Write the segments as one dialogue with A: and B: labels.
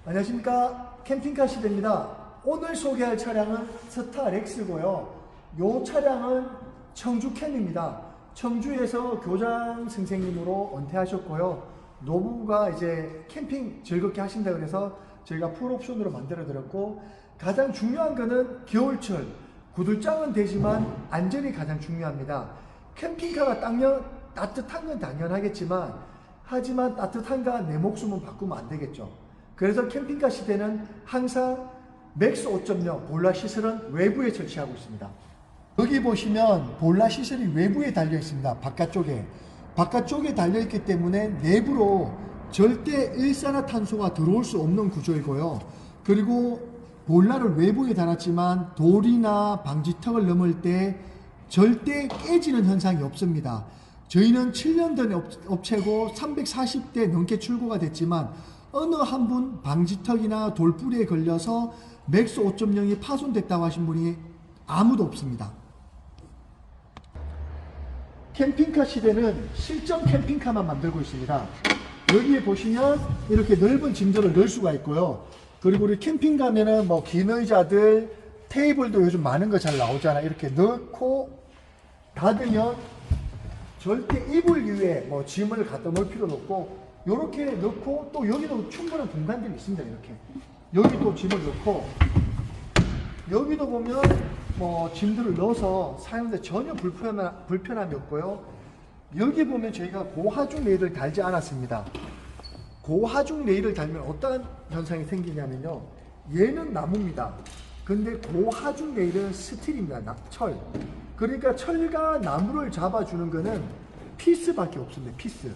A: 안녕하십니까, 캠핑카 시대입니다. 오늘 소개할 차량은 스타렉스고요. 이 차량은 청주캠입니다. 청주에서 교장 선생님으로 은퇴하셨고요. 노부부가 이제 캠핑 즐겁게 하신다 그래서 저희가 풀옵션으로 만들어 드렸고, 가장 중요한 거는 겨울철 구들장은 되지만 안전이 가장 중요합니다. 캠핑카가 따뜻한 건 당연하겠지만, 하지만 따뜻한가 내 목숨은 바꾸면 안 되겠죠. 그래서 캠핑카 시대는 항상 맥스 5.0 보일러 시설은 외부에 설치하고 있습니다. 여기 보시면 보일러 시설이 외부에 달려 있습니다. 바깥쪽에 달려 있기 때문에 내부로 절대 일산화탄소가 들어올 수 없는 구조이고요. 그리고 보일러를 외부에 달았지만 돌이나 방지턱을 넘을 때 절대 깨지는 현상이 없습니다. 저희는 7년 된 업체고 340대 넘게 출고가 됐지만 어느 한 분 방지턱이나 돌뿌리에 걸려서 맥스 5.0이 파손됐다고 하신 분이 아무도 없습니다. 캠핑카 시대는 실전 캠핑카만 만들고 있습니다. 여기에 보시면 이렇게 넓은 짐들을 넣을 수가 있고요. 그리고 우리 캠핑 가면은 뭐 긴 의자들, 테이블도 요즘 많은 거 잘 나오잖아. 이렇게 넣고 닫으면 절대 이불 위에 뭐 짐을 갖다 놓을 필요는 없고, 이렇게 넣고 또 여기도 충분한 공간들이 있습니다. 이렇게 여기도 짐을 넣고, 여기도 보면 뭐 짐들을 넣어서 사용하는데 전혀 불편함이 없고요. 여기 보면 저희가 고하중 레일을 달지 않았습니다. 고하중 레일을 달면 어떤 현상이 생기냐면요, 얘는 나무입니다. 근데 고하중 레일은 스틸입니다. 철. 그러니까 철과 나무를 잡아주는 거는 피스밖에 없습니다. 피스.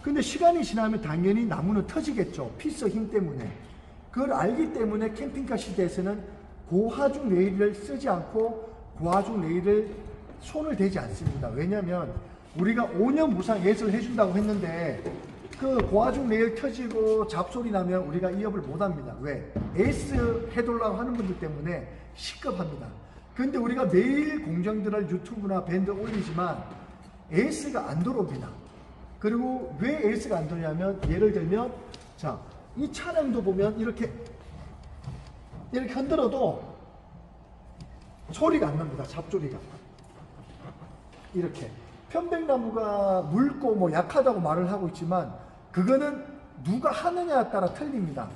A: 근데 시간이 지나면 당연히 나무는 터지겠죠. 피스 힘 때문에. 그걸 알기 때문에 캠핑카 시대에서는 고하중 레일을 쓰지 않고 고하중 레일을 손을 대지 않습니다. 왜냐면 우리가 5년 무상 예수를 해준다고 했는데 그 고하중 레일 터지고 잡소리 나면 우리가 이업을 못합니다. 왜? 에이스 해달라고 하는 분들 때문에 시급합니다. 근데 우리가 매일 공정들을 유튜브나 밴드 올리지만 에이스가 안 들어옵니다. 그리고 왜 에이스가 안 들어오냐면, 예를 들면 자, 이 차량도 보면 이렇게 흔들어도 소리가 안 납니다. 잡소리가. 이렇게 편백나무가 묽고 뭐 약하다고 말을 하고 있지만 그거는 누가 하느냐에 따라 틀립니다.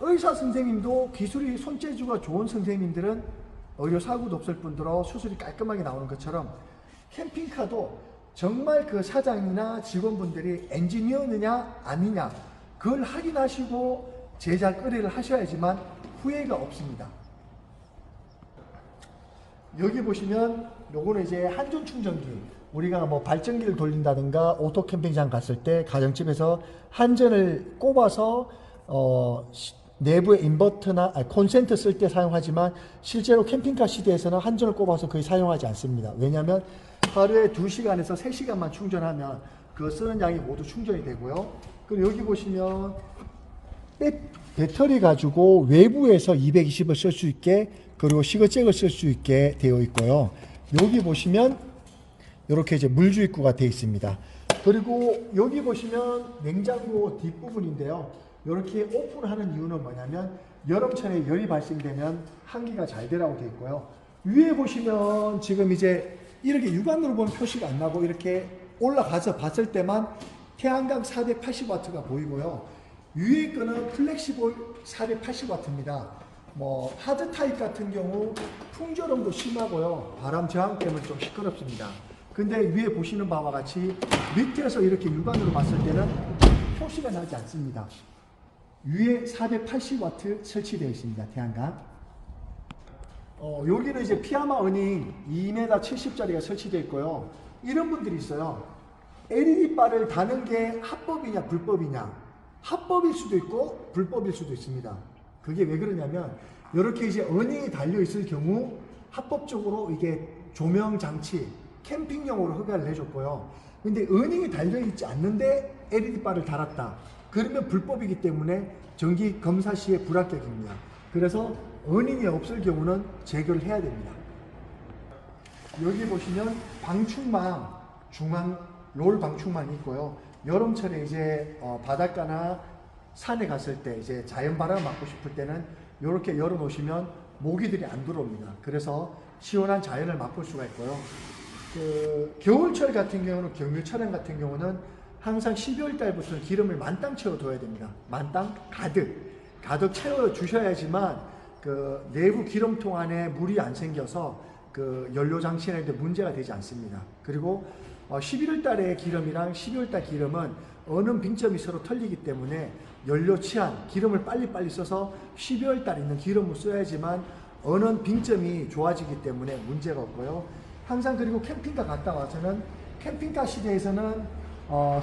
A: 의사 선생님도 기술이 손재주가 좋은 선생님들은 의료 사고도 없을 뿐더러 수술이 깔끔하게 나오는 것처럼, 캠핑카도 정말 그 사장이나 직원분들이 엔지니어느냐 아니냐 그걸 확인하시고 제작 의뢰를 하셔야지만 후회가 없습니다. 여기 보시면 요거는 이제 한전 충전기, 우리가 뭐 발전기를 돌린다든가 오토 캠핑장 갔을 때 가정집에서 한전을 꼽아서 내부에 인버터나 콘센트 쓸 때 사용하지만 실제로 캠핑카 시대에서는 한전을 꼽아서 거의 사용하지 않습니다. 왜냐하면 하루에 2시간에서 3시간만 충전하면 그 쓰는 양이 모두 충전이 되고요. 그리고 여기 보시면 배터리 가지고 외부에서 220을 쓸 수 있게, 그리고 시거잭을 쓸 수 있게 되어 있고요. 여기 보시면 이렇게 이제 물주입구가 되어 있습니다. 그리고 여기 보시면 냉장고 뒷부분인데요. 이렇게 오픈하는 이유는 뭐냐면 여름철에 열이 발생되면 환기가 잘 되라고 되어 있고요. 위에 보시면 지금 이제 이렇게 육안으로 보면 표시가 안 나고 이렇게 올라가서 봤을 때만 태양광 480W가 보이고요. 위에 거는 플렉시볼 480W입니다. 뭐 하드 타입 같은 경우 풍절음도 심하고요. 바람 저항 때문에 좀 시끄럽습니다. 근데 위에 보시는 바와 같이 밑에서 이렇게 육안으로 봤을 때는 표시가 나지 않습니다. 위에 480W 설치되어 있습니다. 태양광. 여기는 이제 피아마 어닝 2m 70짜리가 설치되어 있고요. 이런 분들이 있어요. LED 바를 다는 게 합법이냐 불법이냐. 합법일 수도 있고 불법일 수도 있습니다. 그게 왜 그러냐면, 이렇게 이제 어닝이 달려 있을 경우 합법적으로 이게 조명 장치 캠핑용으로 허가를 해줬고요. 근데 어닝이 달려 있지 않는데 LED 바를 달았다, 그러면 불법이기 때문에 정기 검사 시에 불합격입니다. 그래서 어닝이 없을 경우는 제거를 해야 됩니다. 여기 보시면 방충망, 중앙 롤 방충망이 있고요. 여름철에 이제 바닷가나 산에 갔을 때 이제 자연 바람 맞고 싶을 때는 이렇게 열어 놓으시면 모기들이 안 들어옵니다. 그래서 시원한 자연을 맛볼 수가 있고요. 그 겨울철 같은 경우는, 경유 차량 같은 경우는 항상 12월 달부터 기름을 만땅 채워둬야 됩니다. 만땅 가득 채워 주셔야지만 그 내부 기름통 안에 물이 안 생겨서 그 연료 장치나 데 문제가 되지 않습니다. 그리고 11월 달의 기름이랑 12월 달 기름은 어느 빙점이 서로 틀리기 때문에 연료 취한 기름을 빨리빨리 써서 12월 달에 있는 기름을 써야지만 어느 빙점이 좋아지기 때문에 문제가 없고요. 항상 그리고 캠핑카 갔다 와서는, 캠핑카 시대에서는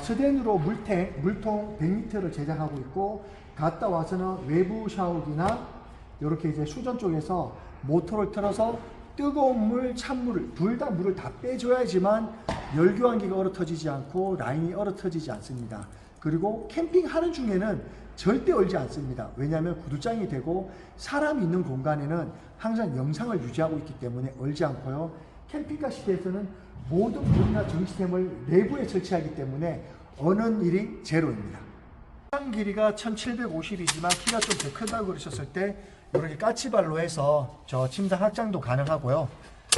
A: 스댄으로 물통 100리터를 제작하고 있고, 갔다 와서는 외부 샤워기나 이렇게 이제 수전 쪽에서 모터를 틀어서 뜨거운 물, 찬물 둘 다 물을 다 빼줘야지만 열교환기가 얼어터지지 않고 라인이 얼어터지지 않습니다. 그리고 캠핑하는 중에는 절대 얼지 않습니다. 왜냐하면 구두장이 되고 사람이 있는 공간에는 항상 영상을 유지하고 있기 때문에 얼지 않고요. 캠핑카 시대에서는 모든 물이나 전기시스템을 내부에 설치하기 때문에 어는 일이 제로입니다. 차량 길이가 1750이지만 키가 좀 더 크다고 그러셨을 때 이렇게 까치발로 해서 저 침상 확장도 가능하고요.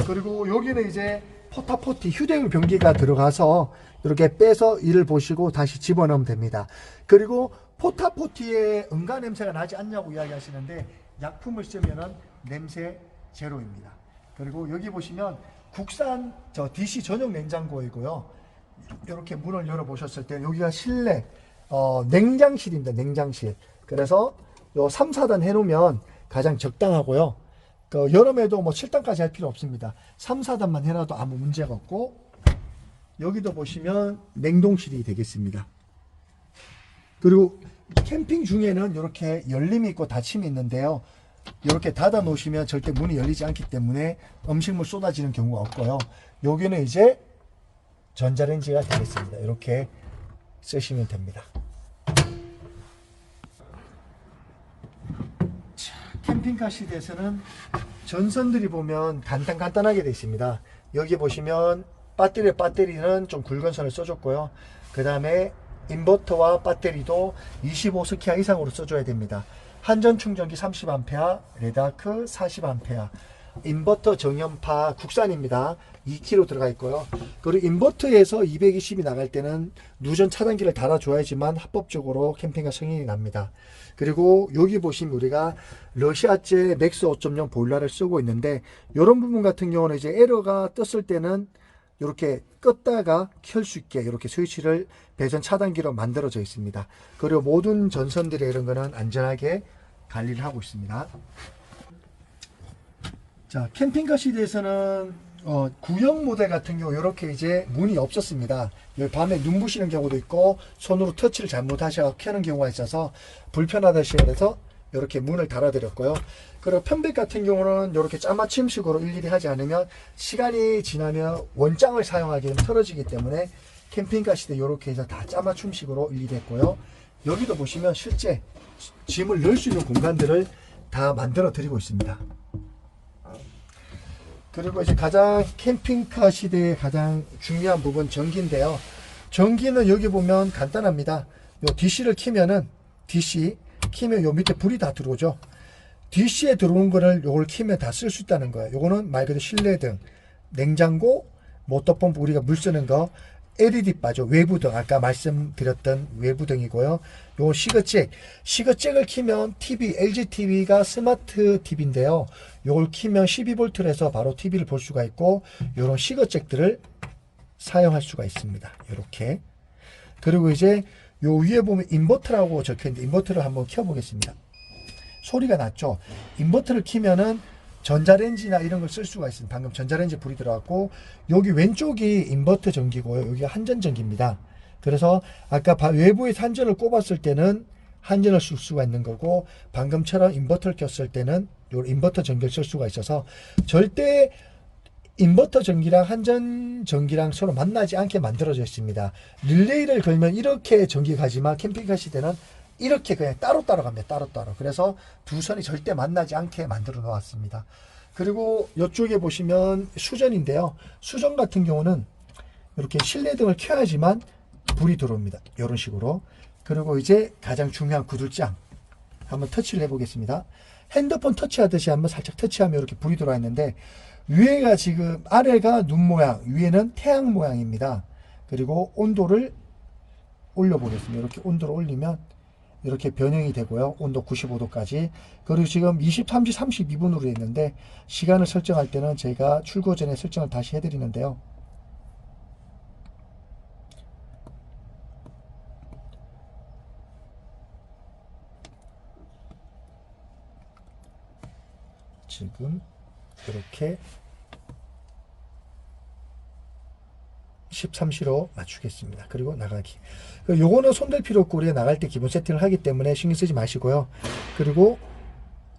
A: 그리고 여기는 이제 포타포티 휴대용 변기가 들어가서 이렇게 빼서 이를 보시고 다시 집어넣으면 됩니다. 그리고 포타포티에 응가 냄새가 나지 않냐고 이야기하시는데 약품을 쓰면은 냄새 제로입니다. 그리고 여기 보시면 국산 저 DC 전용 냉장고이고요. 이렇게 문을 열어 보셨을 때 여기가 실내 냉장실입니다. 냉장실. 그래서 요 3, 4단 해놓으면 가장 적당하고요. 그 여름에도 뭐 7단까지 할 필요 없습니다. 3, 4단만 해놔도 아무 문제가 없고, 여기도 보시면 냉동실이 되겠습니다. 그리고 캠핑 중에는 이렇게 열림이 있고 닫힘이 있는데요. 이렇게 닫아 놓으시면 절대 문이 열리지 않기 때문에 음식물 쏟아지는 경우가 없고요. 여기는 이제 전자레인지가 되겠습니다. 이렇게 쓰시면 됩니다. 캠핑카 시대에서는 전선들이 보면 간단하게 되어 있습니다. 여기 보시면 배터리는 좀 굵은 선을 써줬고요. 그 다음에 인버터와 배터리도 25스키아 이상으로 써줘야 됩니다. 한전 충전기 30A, 레다크 40A, 인버터 정연파 국산입니다. 2kg 들어가 있고요. 그리고 인버터에서 220이 나갈 때는 누전 차단기를 달아줘야지만 합법적으로 캠핑카 승인이 납니다. 그리고 여기 보시면 우리가 러시아제 맥스 5.0 보일러를 쓰고 있는데, 이런 부분 같은 경우는 이제 에러가 떴을 때는 이렇게 껐다가 켤 수 있게 이렇게 스위치를 배선 차단기로 만들어져 있습니다. 그리고 모든 전선들의 이런 거는 안전하게 관리를 하고 있습니다. 자, 캠핑카 시대에서는 구형 모델 같은 경우 이렇게 이제 문이 없었습니다. 밤에 눈 부시는 경우도 있고 손으로 터치를 잘못하셔서 켜는 경우가 있어서 불편하다 해서 이렇게 문을 달아드렸고요. 그리고 편백 같은 경우는 이렇게 짜맞춤식으로 일일이 하지 않으면 시간이 지나면 원장을 사용하기는 틀어지기 때문에 캠핑카 시대 이렇게 해서 다 짜맞춤식으로 일일이 했고요. 여기도 보시면 실제 짐을 넣을 수 있는 공간들을 다 만들어 드리고 있습니다. 그리고 이제 가장 캠핑카 시대의 가장 중요한 부분 전기인데요. 전기는 여기 보면 간단합니다. 요 DC를 키면은 키면 요 밑에 불이 다 들어오죠. DC에 들어온 거를 요걸 키면 다 쓸 수 있다는 거예요. 요거는 말 그대로 실내등, 냉장고, 모터펌프 우리가 물 쓰는 거, LED 바죠. 외부등, 아까 말씀드렸던 외부등이고요. 요 시거잭을 키면 TV, LG TV가 스마트 TV인데요. 요걸 키면 12V를 해서 바로 TV를 볼 수가 있고, 요런 시거잭들을 사용할 수가 있습니다. 요렇게. 그리고 이제 요 위에 보면 인버터라고 적혀있는데, 인버터를 한번 켜보겠습니다. 소리가 났죠. 인버터를 키면은 전자레인지나 이런 걸 쓸 수가 있습니다. 방금 전자레인지 불이 들어갔고, 여기 왼쪽이 인버터 전기고요. 여기가 한전 전기입니다. 그래서 아까 외부에 한전을 꼽았을 때는 한전을 쓸 수가 있는 거고, 방금처럼 인버터를 켰을 때는 요 인버터 전기를 쓸 수가 있어서 절대 인버터 전기랑 한전 전기랑 서로 만나지 않게 만들어져 있습니다. 릴레이를 걸면 이렇게 전기가 가지만 캠핑카 시대는 이렇게 그냥 따로따로 갑니다. 따로따로. 그래서 두 선이 절대 만나지 않게 만들어 놓았습니다. 그리고 이쪽에 보시면 수전인데요. 수전 같은 경우는 이렇게 실내등을 켜야지만 불이 들어옵니다. 이런 식으로. 그리고 이제 가장 중요한 구들장 한번 터치를 해보겠습니다. 핸드폰 터치하듯이 한번 살짝 터치하면 이렇게 불이 들어와 있는데, 위에가 지금 아래가 눈 모양, 위에는 태양 모양입니다. 그리고 온도를 올려보겠습니다. 이렇게 온도를 올리면 이렇게 변형이 되고요. 온도 95도까지. 그리고 지금 23시 32분으로 있는데, 시간을 설정할 때는 제가 출고 전에 설정을 다시 해드리는데요. 지금 이렇게 13시로 맞추겠습니다. 그리고 나가기. 요거는 손댈 필요 없고 우리가 나갈 때 기본 세팅을 하기 때문에 신경 쓰지 마시고요. 그리고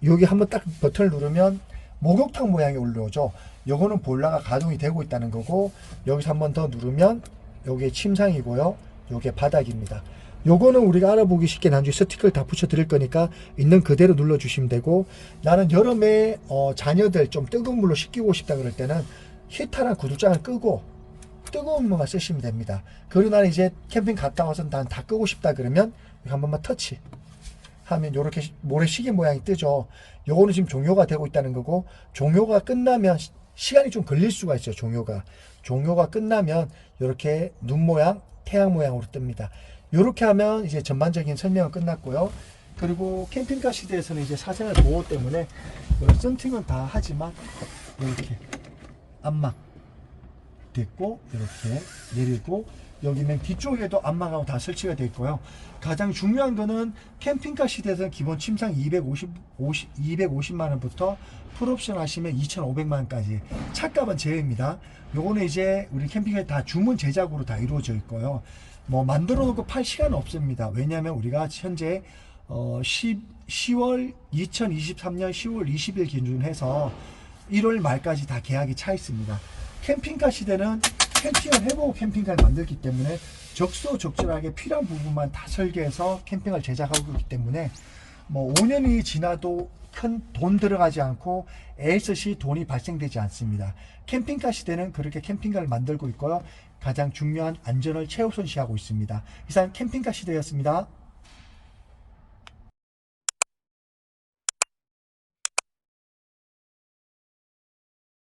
A: 여기 한번 딱 버튼을 누르면 목욕탕 모양이 올라오죠. 요거는 보일러가 가동이 되고 있다는 거고, 여기서 한번 더 누르면 요게 침상이고요. 요게 바닥입니다. 요거는 우리가 알아보기 쉽게 나중에 스티커를 다 붙여 드릴 거니까 있는 그대로 눌러 주시면 되고, 나는 여름에 자녀들 좀 뜨거운 물로 씻기고 싶다 그럴 때는 히터랑 구들장을 끄고 뜨거운 물만 쓰시면 됩니다. 그리고 나는 이제 캠핑 갔다 와서 난 다 끄고 싶다 그러면 한 번만 터치 하면 이렇게 모래시계 모양이 뜨죠. 요거는 지금 종료가 되고 있다는 거고, 종료가 끝나면 시간이 좀 걸릴 수가 있어요. 종료가 끝나면 이렇게 눈 모양, 태양 모양으로 뜹니다. 이렇게 하면 이제 전반적인 설명은 끝났고요. 그리고 캠핑카 시대에서는 이제 사생활 보호 때문에 썬팅은 다 하지만 이렇게 안막 됐고, 이렇게 내리고, 여기는 뒤쪽에도 안막하고 다 설치가 되어 있고요. 가장 중요한 거는 캠핑카 시대에서는 기본 침상 250만 원부터 풀옵션 하시면 2,500만 원까지 차값은 제외입니다. 요거는 이제 우리 캠핑카에 다 주문 제작으로 다 이루어져 있고요. 뭐 만들어 놓고 팔 시간은 없습니다. 왜냐하면 우리가 현재 2023년 10월 20일 기준해서 1월 말까지 다 계약이 차 있습니다. 캠핑카 시대는 캠핑을 해보고 캠핑카를 만들기 때문에 적소적절하게 필요한 부분만 다 설계해서 캠핑을 제작하고 있기 때문에 뭐 5년이 지나도 큰 돈 들어가지 않고 애쓰시 돈이 발생되지 않습니다. 캠핑카 시대는 그렇게 캠핑카를 만들고 있고요. 가장 중요한 안전을 최우선시하고 있습니다. 이상 캠핑카 시대였습니다.